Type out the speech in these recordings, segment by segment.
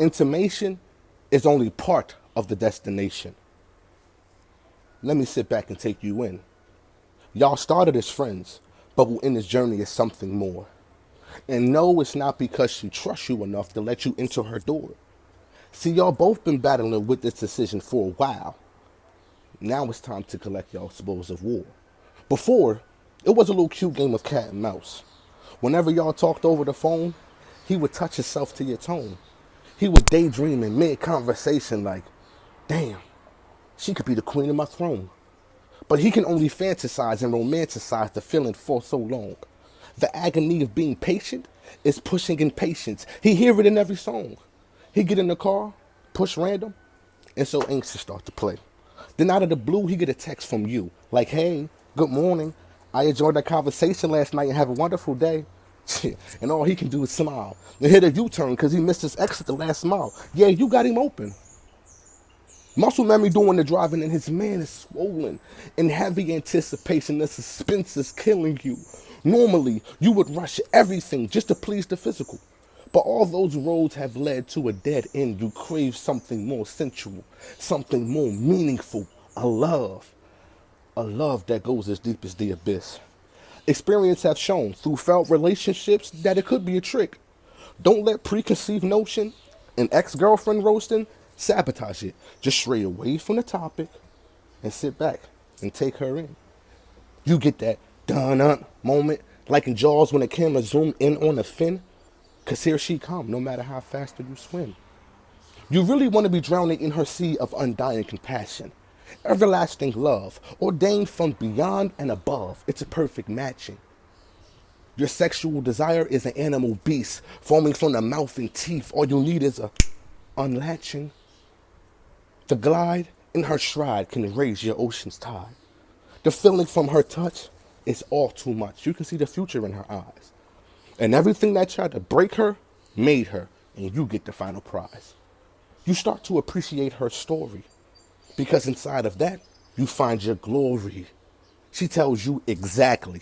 Intimation is only part of the destination. Let me sit back and take you in. Y'all started as friends, but will end this journey as something more. And no, it's not because she trusts you enough to let you into her door. See, y'all both been battling with this decision for a while. Now it's time to collect y'all spoils of war. Before, it was a little cute game of cat and mouse. Whenever y'all talked over the phone, he would touch himself to your tone. He would daydream in mid-conversation like, damn, she could be the queen of my throne. But he can only fantasize and romanticize the feeling for so long. The agony of being patient is pushing impatience. He hear it in every song. He get in the car, push random, and so anxious start to play. Then out of the blue, he get a text from you, like, hey, good morning. I enjoyed that conversation last night and have a wonderful day. And all he can do is smile and hit a U-turn because he missed his exit the last mile. Yeah, you got him open. Muscle memory doing the driving and his man is swollen. In heavy anticipation, the suspense is killing you. Normally, you would rush everything just to please the physical. But all those roads have led to a dead end. You crave something more sensual, something more meaningful, a love that goes as deep as the abyss. Experience have shown through failed relationships that it could be a trick. Don't let preconceived notion and ex-girlfriend roasting sabotage it. Just stray away from the topic and sit back and take her in. You get that dun-up moment like in Jaws when the camera zoom in on the fin. Cause here she come, no matter how fast you swim. You really want to be drowning in her sea of undying compassion. Everlasting love, ordained from beyond and above. It's a perfect matching. Your sexual desire is an animal beast, forming from the mouth and teeth. All you need is a unlatching. The glide in her stride can raise your ocean's tide. The feeling from her touch is all too much. You can see the future in her eyes. And everything that tried to break her made her, and you get the final prize. You start to appreciate her story, because inside of that, you find your glory. She tells you exactly,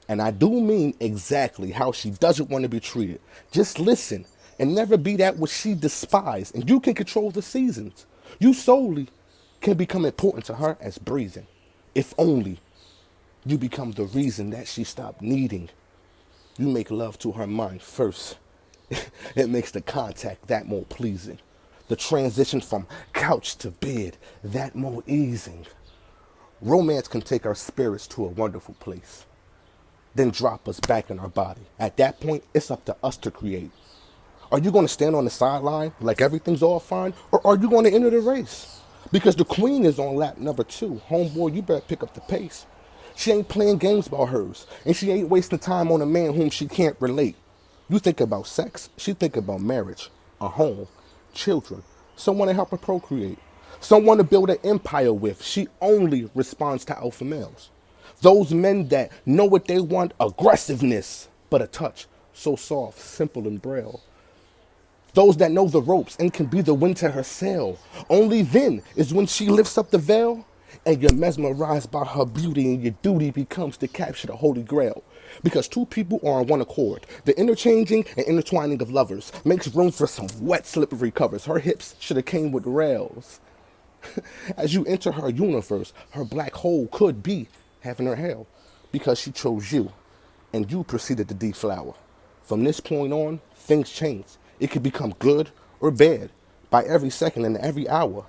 and I do mean exactly, how she doesn't want to be treated. Just listen and never be that which she despised, and you can control the seasons. You solely can become important to her as breathing. If only you become the reason that she stopped needing. You make love to her mind first. It makes the contact that more pleasing. The transition from couch to bed that more easing. Romance can take our spirits to a wonderful place, then drop us back in our body. At that point, it's up to us to create. Are you going to stand on the sideline like everything's all fine, or are you going to enter the race? Because the queen is on lap number 2. Homeboy, you better pick up the pace. She ain't playing games about hers, and she ain't wasting time on a man whom she can't relate. You think about sex, she think about marriage, a home, children, someone to help her procreate, someone to build an empire with. She only responds to alpha males. Those men that know what they want, aggressiveness, but a touch so soft, simple, and braille. Those that know the ropes and can be the wind to her sail. Only then is when she lifts up the veil and you're mesmerized by her beauty, and your duty becomes to capture the holy grail. Because two people are on one accord. The interchanging and intertwining of lovers makes room for some wet, slippery covers. Her hips should have came with rails. As you enter her universe, her black hole could be having her hell, because she chose you and you proceeded to deflower. From this point on, things change. It could become good or bad by every second and every hour.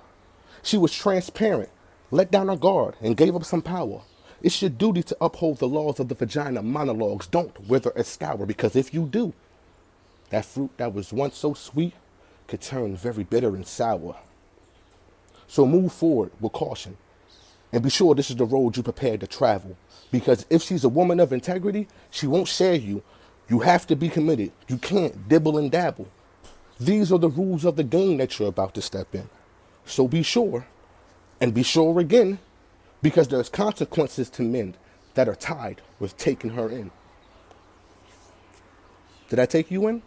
She was transparent, let down her guard, and gave up some power. It's your duty to uphold the laws of the vagina monologues. Don't wither or scour, because if you do, that fruit that was once so sweet could turn very bitter and sour. So move forward with caution, and be sure this is the road you prepared to travel. Because if she's a woman of integrity, she won't share you. You have to be committed. You can't dibble and dabble. These are the rules of the game that you're about to step in. So be sure, and be sure again, because there's consequences to men that are tied with taking her in. Did I take you in?